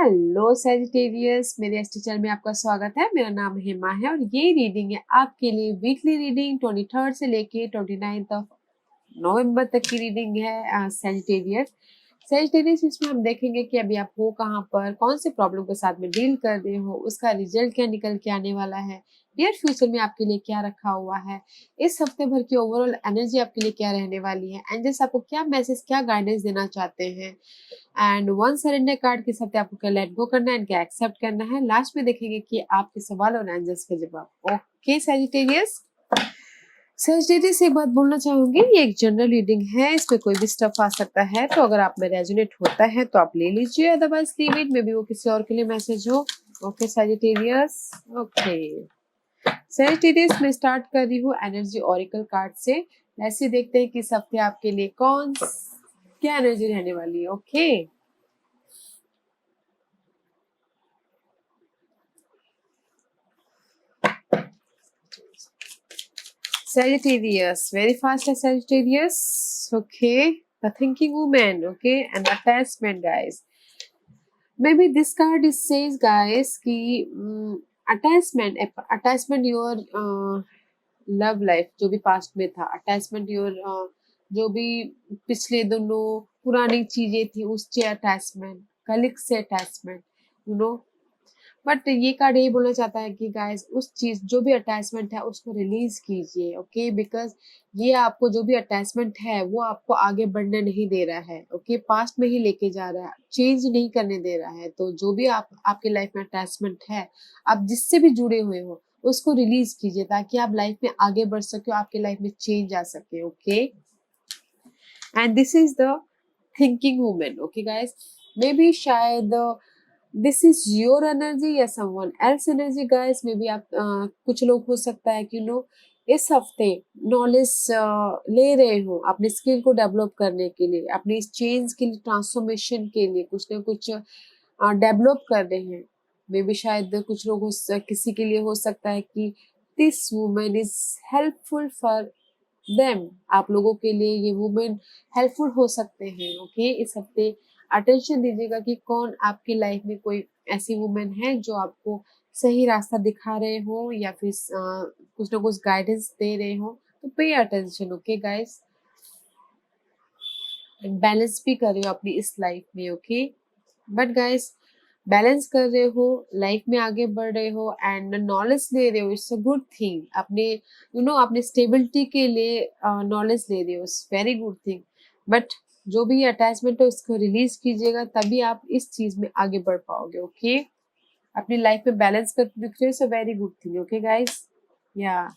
Hello Sagittarius, मेरे astro channel में आपका स्वागत है। मेरा नाम हेमा है और ये रीडिंग है आपके लिए वीकली रीडिंग 23 से लेके 29 ऑफ नवंबर तक की रीडिंग है। सैजिटेरियस इसमें हम देखेंगे कि अभी आप हो कहाँ पर, कौन से प्रॉब्लम के साथ में डील कर रहे हो, उसका रिजल्ट क्या निकल के आने वाला है, नियर फ्यूचर में आपके लिए क्या रखा हुआ है, इस हफ्ते भर की ओवरऑल एनर्जी आपके लिए क्या रहने वाली है, एंजल्स आपको क्या मैसेज, क्या गाइडेंस देना चाहते हैं, एंड वन सरेंडर कार्ड के साथ आपको क्या लेट गो करना है, क्या एक्सेप्ट करना है। लास्ट में देखेंगे कि आपके सवाल और एंजल्स के जवाब। ओके सैजिटेरियस एक बात बोलना चाहूंगी, ये एक जनरल रीडिंग है, इसमें कोई भी स्टफ आ सकता है, तो अगर आप में रेजोनेट होता है तो आप ले लीजिए, otherwise leave it, may be वो किसी और के लिए मैसेज हो। Okay Sagittarius. ओके सैजिटेरियस में स्टार्ट कर रही हूँ एनर्जी ऑरिकल कार्ड से। ऐसे देखते हैं कि इस हफ्ते आपके लिए क्या एनर्जी रहने वाली है। Okay Sagittarius, very fast as Sagittarius. Okay, the thinking woman. Okay, and attachment, guys. Maybe this card is says, guys, कि attachment your love life जो भी past में था, attachment your जो भी पिछले दोनों पुरानी चीजें थी उससे attachment, कलिक से attachment, you know, बट ये कार्ड यही बोलना चाहता है कि गाइस उस चीज जो भी अटैचमेंट है उसको रिलीज कीजिए। ओके बिकॉज ये आपको जो भी अटैचमेंट है वो आपको आगे बढ़ने नहीं दे रहा है। ओके पास्ट में ही लेके जा रहा है, चेंज नहीं करने दे रहा है। तो जो भी आपके लाइफ में अटैचमेंट है, आप जिससे भी जुड़े हुए हो उसको रिलीज कीजिए ताकि आप लाइफ में आगे बढ़ सके, आपके लाइफ में चेंज आ सके। Okay and this is the thinking women. Okay guys, may be शायद दिस इज योर एनर्जी या someone else energy. Guys may be आप कुछ लोग हो सकता है कि इस हफ्ते नॉलेज ले रहे हो अपने स्किल को डेवलप करने के लिए, अपने इस चेंज के लिए, ट्रांसफॉर्मेशन के लिए कुछ ना कुछ डेवलप कर रहे हैं। मे बी शायद कुछ लोग किसी के लिए हो सकता है कि this women is helpful for them, आप लोगों के लिए ये वुमेन हेल्पफुल हो सकते हैं। ओके इस हफ्ते अटेंशन दीजिएगा कि कौन आपकी लाइफ में कोई ऐसी वुमेन है जो आपको सही रास्ता दिखा रहे हो या फिर कुछ ना कुछ गाइडेंस दे रहे हो। तो pay attention. Okay guys, balance भी कर रहे हो अपनी इस लाइफ में। ओके बट गाइस बैलेंस कर रहे हो, लाइफ में आगे बढ़ रहे हो एंड नॉलेज ले रहे हो, इट्स अ गुड थिंग। अपने अपने स्टेबिलिटी के लिए नॉलेज ले रहे हो, it's very good thing. But जो भी अटैचमेंट है उसको रिलीज कीजिएगा, तभी आप इस चीज में आगे बढ़ पाओगे। ओके अपनी लाइफ में बैलेंस कर दिख रहे हो, it's a very good thing. Okay guys या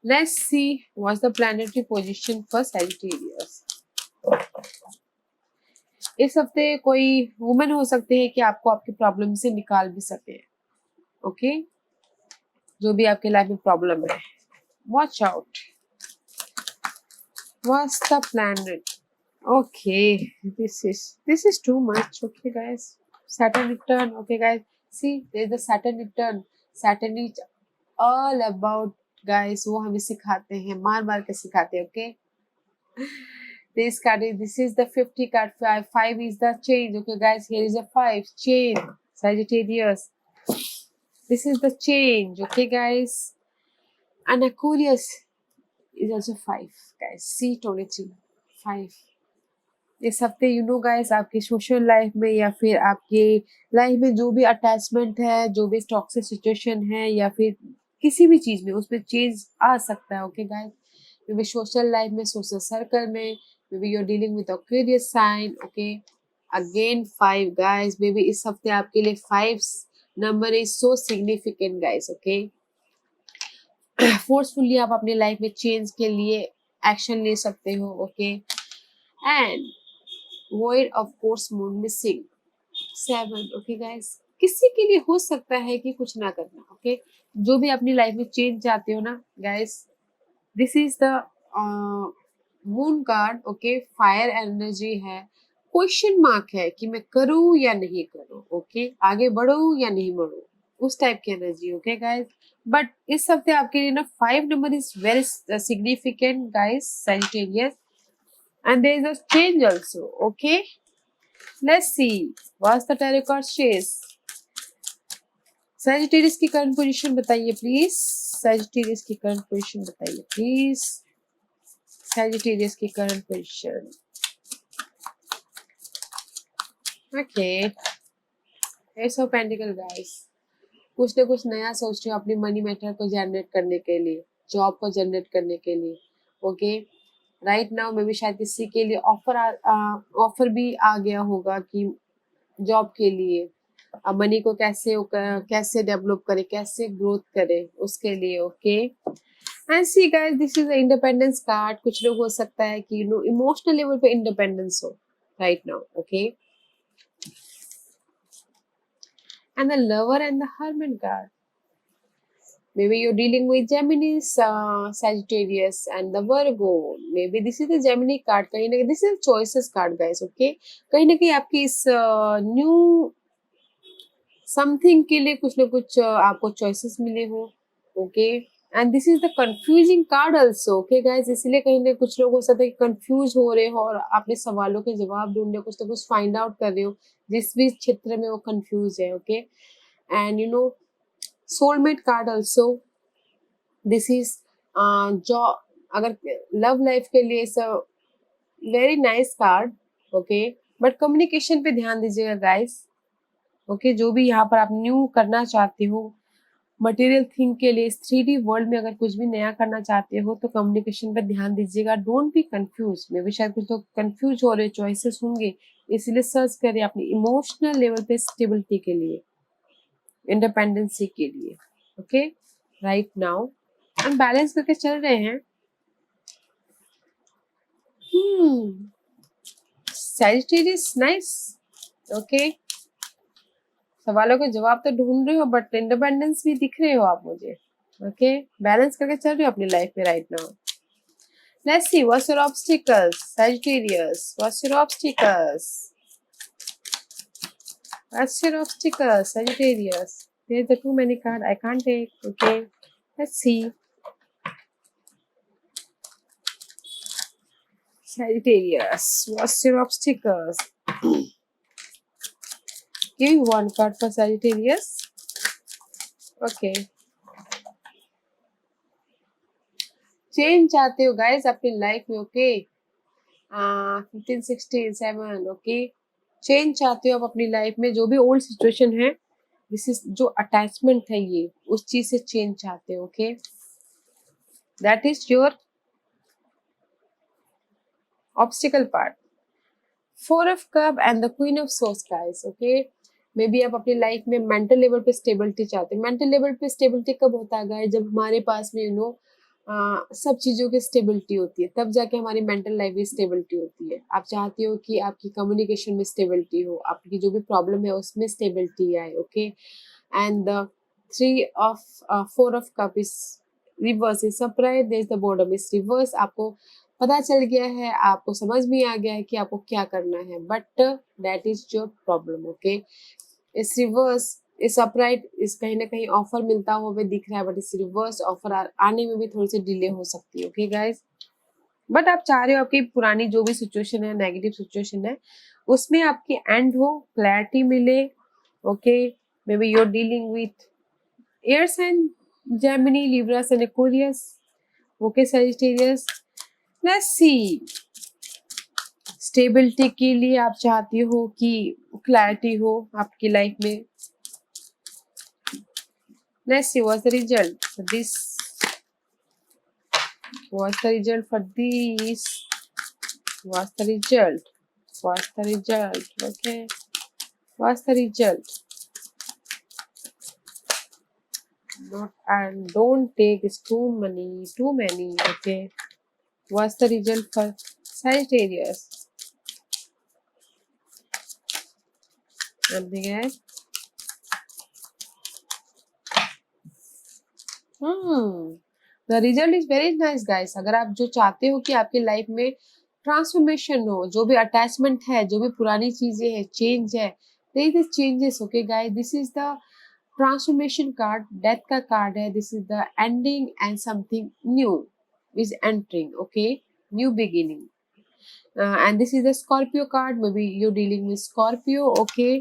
let's see what's the planetary position for Sagittarius। इस हफ्ते कोई वुमेन हो सकते हैं कि आपको आपकी प्रॉब्लम से निकाल भी सके। ओके जो भी आपके लाइफ में प्रॉब्लम है, watch out what's the planet. Okay this is too much. Okay guys Saturn return. Okay guys see there is the Saturn return. Saturn is all about guys, वो हमें सिखाते हैं, मार मार के सिखाते हैं। Okay this card is, this is the 50 card, 5 is the change. Okay guys, here is a 5 change, Sagittarius, this is the change. Okay guys, and Aquarius is also 5 guys, see 23 5। इस हफ्ते गाइस आपके social life में या फिर आपके life में जो भी अटैचमेंट है, जो भी टॉक्सिक सिचुएशन है या फिर किसी भी चीज में उसमें चेंज आ सकता है। Okay guys maybe social life में, सोशल सर्कल में, maybe you are dealing with Aquarius sign. Okay again 5 guys, maybe इस हफ्ते आपके लिए 5 number is so significant guys. Okay forcefully आप अपने लाइफ में चेंज के लिए एक्शन ले सकते हो। Okay and void of course moon missing 7। Okay guys किसी के लिए हो सकता है कि कुछ ना करना। ओके जो भी अपनी लाइफ में चेंज चाहते हो ना guys, this is the moon card. Okay fire energy है, क्वेश्चन मार्क है कि मैं करूं या नहीं करूं। ओके आगे बढ़ूं या नहीं बढ़ूं, उस टाइप की एनर्जी। ओके गाइस बट इस हफ्ते आपके लिए ना 5 number is very significant guys Sagittarius. and there is a change also. Okay, let's see what's the tarot card says. Sagittarius की करंट पोजीशन बताइए प्लीज. Sagittarius की करंट पोजीशन बताइए please. Sagittarius की current position. Okay, Ace of Pentacle guys. कुछ ना कुछ नया सोच रहे हो अपनी मनी मैटर को जनरेट करने के लिए, जॉब को जनरेट करने के लिए. Okay, right now may be शायद किसी के लिए ऑफर भी आ गया होगा कि जॉब के लिए मनी को कैसे डेवलप करे, कैसे ग्रोथ करे उसके लिए. Okay, and see guys, this is a independence card. कुछ लोग हो सकता है कि इमोशनल लेवल पे इंडिपेंडेंस हो right now. Okay, and the lover and the hermit card. Maybe you're dealing with Gemini, Sagittarius, and the Virgo. Maybe this is the Gemini card. कहीं ना this is a choices card, guys. Okay, कहीं ना कहीं आपकी इस new something के लिए कुछ ना कुछ आपको choices मिले हो. Okay, and this is the confusing card also. Okay, guys, इसलिए कहीं ना कुछ लोग हो सकता है कि confuse हो रहे हो और अपने सवालों के जवाब ढूंढ रहे हो, कुछ ना कुछ find out कर रहे हो जिस भी क्षेत्र में वो confuse है. Okay, and soulmate card also. This is जो अगर लव लाइफ के लिए it's a very nice card. Okay, but communication पे ध्यान दीजिएगा गाइस. ओके, जो भी यहाँ पर आप न्यू करना चाहते हो मटेरियल थिंग के लिए, इस 3D वर्ल्ड में अगर कुछ भी नया करना चाहते हो तो कम्युनिकेशन पे ध्यान दीजिएगा. Don't be confuse. मे भी शायद कुछ लोग कंफ्यूज हो रहे, चॉइसेस होंगे, इसलिए सर्च करें अपनी इमोशनल लेवल पे स्टेबिलिटी के लिए, इंडिपेंडेंसी के लिए. ओके, राइट नाउ हम बैलेंस करके चल रहे हैं. Sagittarius, nice. ओके, सवालों के जवाब तो ढूंढ रहे हो बट इंडिपेंडेंस भी दिख रहे हो आप मुझे. ओके, बैलेंस करके चल रहे हो अपनी लाइफ में right now. Let's see what's your obstacles Sagittarius. What's your obstacles? What's your obstacles Sagittarius? There's the too many card I can't take. Okay, let's see. Sagittarius, what's your obstacles? Give me one card for Sagittarius. Okay. Change चाहते हो guys अपनी life में. Okay, 15 16 7. Okay, change चाहते हो आप अपनी life में. जो भी ओल्ड सिचुएशन है, दिस इज जो अटैचमेंट है, ये उस चीज से चेंज चाहते हो. Okay, that is your obstacle part. 4 of cup and the queen of source guys. Okay, may be आप अपनी लाइफ में मेंटल लेवल पे स्टेबिलिटी चाहते हैं. मेंटल लेवल पे स्टेबिलिटी कब होता है गाइस? जब हमारे पास में सब चीजों की स्टेबिलिटी होती है, तब जाके हमारी मेंटल लाइफ में स्टेबिलिटी होती है. आप चाहते हो कि आपकी कम्युनिकेशन में स्टेबिलिटी हो, आपकी जो भी प्रॉब्लम है उसमें स्टेबिलिटी आए. Okay, and the 4 of cup is reverse, is surprise. There is the border is reverse. आपको पता चल गया है, आपको समझ में आ गया है कि आपको क्या करना है, but that is your problem. Okay, इस रिवर्स, इस अपराइट, इस कहीं ना कहीं ऑफर मिलता हुआ भी दिख रहा है, बट इस रिवर्स ऑफर आने में भी थोड़ी सी डिले हो सकती है. ओके गाइस, बट आप चाह रहे हो आपकी पुरानी जो भी सिचुएशन है, नेगेटिव सिचुएशन है, उसमें आपकी एंड हो, क्लैरिटी मिले. Okay, maybe your dealing with air sign Gemini, Libras and Aquarius. Okay Sagittarius, let's see. Stability के लिए आप चाहती हो कि क्लैरिटी हो आपकी लाइफ में. Let's see what's the result for this. What's the result for this? What's the result? What's the result? Okay. What's the result? Not, and don't take, it's too many. Okay. What's the result for Sagittarius? Something else? The result is very nice guys. अगर आप जो चाहते हो कि आपकी life में transformation हो, जो भी अटैचमेंट है, जो भी पुरानी चीजें हैं, चेंज है, there is changes. Okay guys, this is the transformation card. Death का कार्ड है. This is the ending and something new is entering. Okay, new beginning. And this is the Scorpio card, maybe you dealing with Scorpio, okay.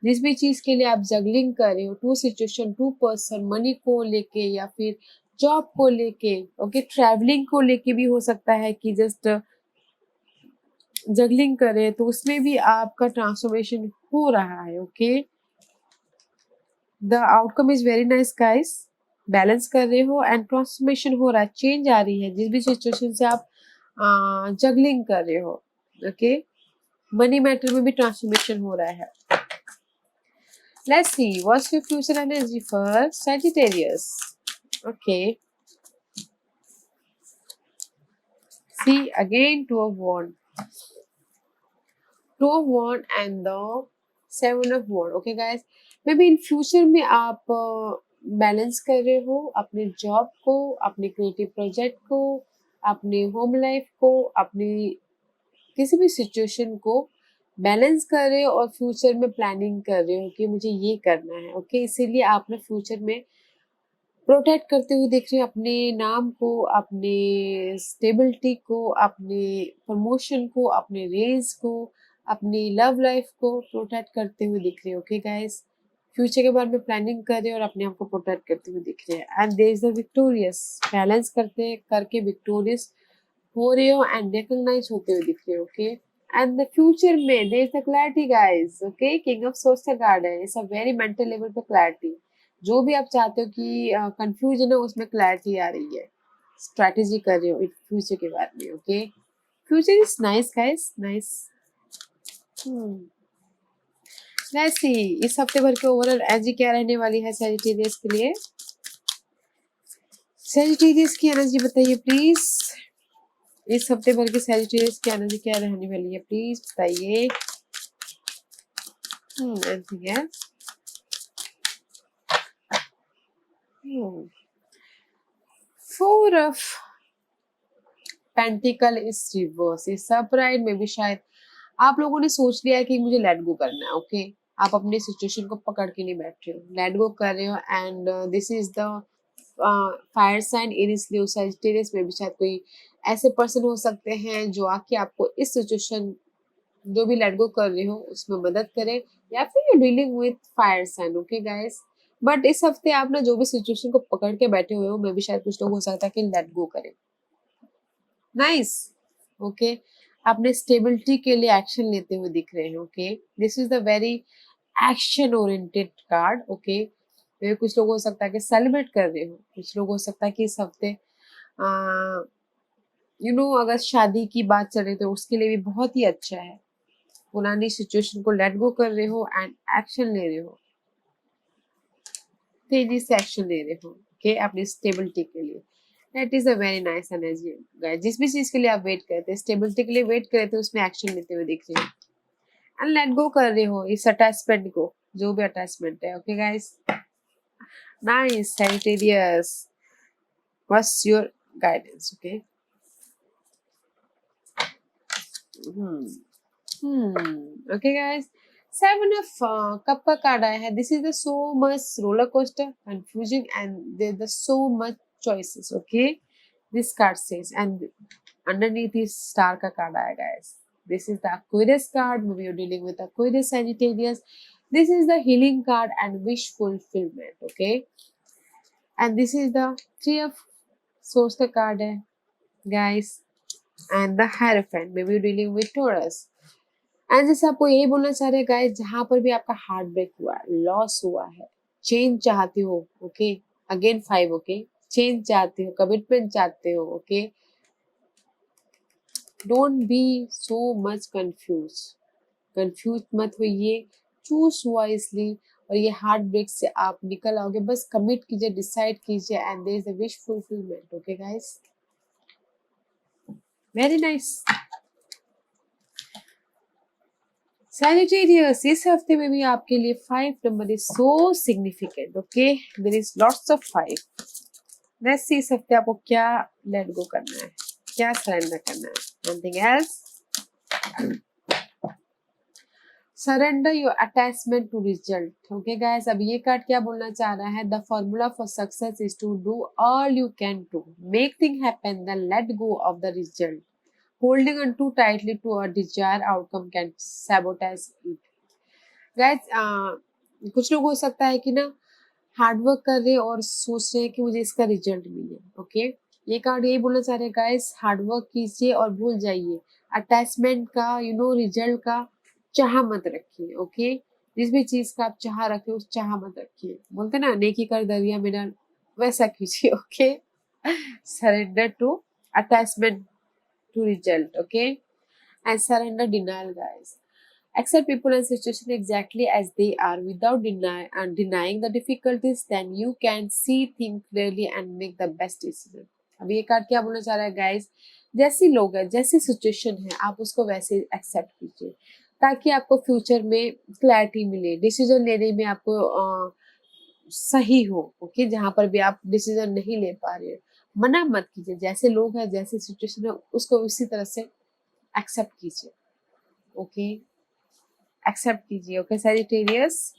जिस भी चीज के लिए आप juggling कर रहे हो, two situation, two person, money को लेके या फिर जॉब को लेके, ओके, ट्रैवलिंग को लेके भी हो सकता है कि जस्ट जगलिंग करे, तो उसमें भी आपका ट्रांसफॉर्मेशन हो रहा है, okay. The outcome is very nice guys, balance कर रहे हो एंड ट्रांसफॉर्मेशन हो रहा है, चेंज आ रही है जिस भी सिचुएशन से आप जगलिंग कर रहे हो, ओके। मनी मैटर में भी ट्रांसफॉर्मेशन हो रहा है। Let's see, what's your future energy for Sagittarius? Okay. See, again, Two of Wands. Two of Wands and the Seven of Wands. Okay, guys. Maybe in future में आप balance कर रहे हो अपने जॉब को, अपने क्रिएटिव प्रोजेक्ट को, अपने होम लाइफ को, अपनी किसी भी सिचुएशन को बैलेंस कर रहे हो और फ्यूचर में प्लानिंग कर रहे हो कि मुझे ये करना है, ओके। इसीलिए आपने फ्यूचर में प्रोटेक्ट करते हुए देख रहे हैं अपने नाम को, अपने स्टेबिलिटी को, अपने प्रमोशन को, अपने रेज को, अपनी लव लाइफ को प्रोटेक्ट करते हुए दिख रहे हैं, ओके गाइस। फ्यूचर के बारे में प्लानिंग कर रहे हैं और अपने आप को प्रोटेक्ट करते हुए दिख रहे हैं। And there is the victorious, balance करते करके विक्टोरियस हो रहे हो एंड रिकॉग्नाइज होते हुए दिख रहे हो, ओके। एंड द फ्यूचर में there is the clarity guys, okay. King of source का कार्ड है, it's a very mental level पे क्लैरिटी। जो भी आप चाहते हो कि कंफ्यूजन है उसमें क्लैरिटी आ रही है, स्ट्रैटेजी कर रहे हो फ्यूचर के बारे में, okay. Future is nice guys, nice. Let's see, इस हफ्ते भर के ओवरऑल एनर्जी क्या रहने वाली है सैजिटेरियस के लिए। सैजिटेरियस की एनर्जी बताइए प्लीज। इस हफ्ते भर के सैजिटेरियस की एनर्जी क्या रहने वाली है, प्लीज बताइए। Anything else? Four of pentacle is reverse, इस सरप्राइज में भी शायद आप लोगों ने सोच लिया है कि मुझे लेट गो करना है, ओके। आप अपने सिचुएशन को पकड़ के नहीं बैठ रहे हो, लेट गो कर रहे हो। And this is the fire sign in, इसलिए सैजिटेरियस में भी शायद कोई ऐसे पर्सन हो सकते हैं जो आके आपको इस सिचुएशन जो भी लेट गो कर रहे हो उसमें मदद करे, या फिर you dealing with fire sign, okay guys. But इस हफ्ते आप ना जो भी सिचुएशन को पकड़ के बैठे हुए हो, मे भी शायद कुछ लोग हो सकता है कि लेट गो करें। Nice, okay. अपने स्टेबिलिटी के लिए एक्शन लेते हुए दिख रहे हैं, okay. This is the very action oriented card, okay. कुछ लोग हो सकता है कि सेलिब्रेट कर रहे हो, कुछ लोग हो सकता है कि इस हफ्ते अगर शादी की बात चल रही तो उसके लिए भी बहुत ही अच्छा है। पुरानी सिचुएशन को लेट गो कर रहे हो एंड एक्शन ले रहे हो, तेजी से एक्शन ले रहे हो, ओके, अपनी स्टेबिलिटी के लिए। That is a very nice energy guys. जिस भी चीज के लिए आप वेट करते हैं, स्टेबिलिटी के लिए वेट कर रहे थे, उसमें एक्शन लेते हुए दिख रहे हो एंड लेट गो कर रहे हो इस अटैचमेंट को, जो भी अटैचमेंट है, okay guys. Nice Sagittarius, what's your guidance, okay. Okay guys, seven of cup का कार्ड आया है। This is the so much roller coaster, confusing, and there's the so much choices, okay, this card says, and underneath is star का card आया guys। This is the Aquarius card, maybe you're dealing with Aquarius Sagittarius। This is the healing card and wish fulfillment, okay, and this is the three of swords का card है guys, and the Hierophant, maybe you're dealing with Taurus। And जैसे आपको यही बोलना चाह रहे हैं guys, जहां पर भी आपका हार्ट ब्रेक हुआ है, लॉस हुआ है, चेंज चाहते हो, ओके, अगेन 5, ओके, चेंज चाहते हो, कमिटमेंट चाहते हो, okay, don't be so much confuse मत होइए, चूज वाइजली, और ये हार्ट ब्रेक से आप निकल आओगे। बस कमिट कीजिए, डिसाइड कीजिए, and there is a wish fulfilment, okay guys, very nice. Sagittarius, इस हफ्ते में भी आपके लिए 5 number is so significant, okay, there is lots of 5। Let's see इस हफ्ते आपको क्या लेट गो करना है, क्या सरेंडर करना है। Anything else? Surrender your attachment to result, okay guys. अब ये कार्ड क्या बोलना चाह रहा है? The formula for success is to do all you can to make thing happen, then let go of the result, holding on too tightly to a desired outcome can sabotage it. Guys कुछ लोग हो सकता है कि ना hard work कर रहे हैं और सोच रहे हैं कि मुझे इसका रिजल्ट मिले। ओके, ये कार्ड यही बोलना चाह रहे हैं गाइस, हार्ड वर्क कीजिए और भूल जाइए अटैचमेंट का, रिजल्ट का चाह मत रखिए। ओके, जिस भी चीज का आप चाह रखे उस चाह मत रखिए। बोलते ना नेकी कर दरिया में डाल, वैसा कीजिए। Okay, surrender to attachment to result. Okay, and surrender denial, guys. Accept people and situation exactly as they are without denying the difficulties. Then you can see things clearly and make the best decision. अब ये card क्या बोलना चाह रहा है guys, जैसी लोग है जैसी सिचुएशन है आप उसको वैसे एक्सेप्ट कीजिए ताकि आपको फ्यूचर में क्लैरिटी मिले, डिसीजन लेने में आपको सही हो। ओके, जहां पर भी आप डिसीजन नहीं ले पा रहे मना मत कीजिए, जैसे लोग हैं जैसे सिचुएशन है उसको उसी तरह से एक्सेप्ट कीजिए। ओके, एक्सेप्ट कीजिए। Okay Sagittarius.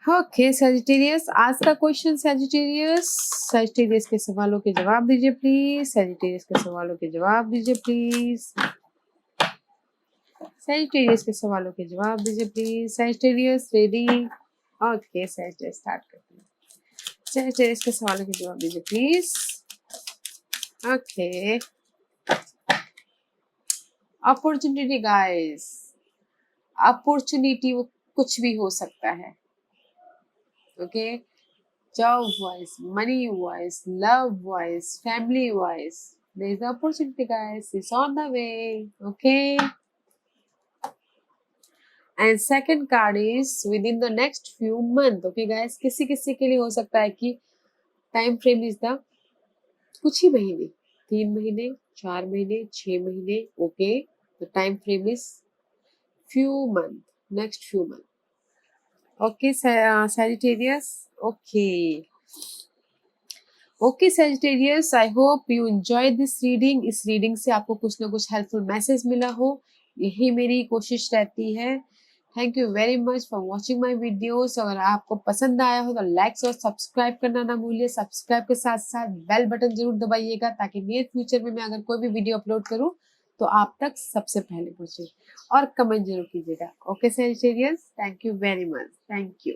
ओके सैजिटेरियस, आज का क्वेश्चन सैजिटेरियस, सैजिटेरियस के सवालों के जवाब दीजिए प्लीज, सैजिटेरियस के सवालों के जवाब दीजिए प्लीज, सैजिटेरियस के सवालों के जवाब दीजिए please. Sagittarius ready? Okay Sagittarius start करते हैं। सैजिटेरियस के सवालों के जवाब दीजिए please. Okay, opportunity guys, opportunity वो कुछ भी हो सकता है। Okay, job wise, money wise, love wise, family wise, there is the opportunity guys, it's on the way. Okay, and second card is within the next few months. Okay guys, किसी किसी के लिए हो सकता है कि टाइम फ्रेम इज द कुछ ही महीने, 3 महीने, 4 महीने, 6 महीने। Okay, the time frame is few month, next few month. Okay Sagittarius. Okay Sagittarius, I hope you enjoyed this reading. इस रीडिंग से आपको कुछ ना कुछ हेल्पफुल मैसेज मिला हो, यही मेरी कोशिश रहती है। Thank you very much for watching my videos. अगर आपको पसंद आया हो तो लाइक और सब्सक्राइब करना ना भूलिए। सब्सक्राइब के साथ साथ बेल बटन जरूर दबाइएगा ताकि नियर फ्यूचर में मैं अगर कोई भी वीडियो अपलोड करूं तो आप तक सबसे पहले पहुंचे, और कमेंट जरूर कीजिएगा। Okay Sagittarius, thank you very much, thank you.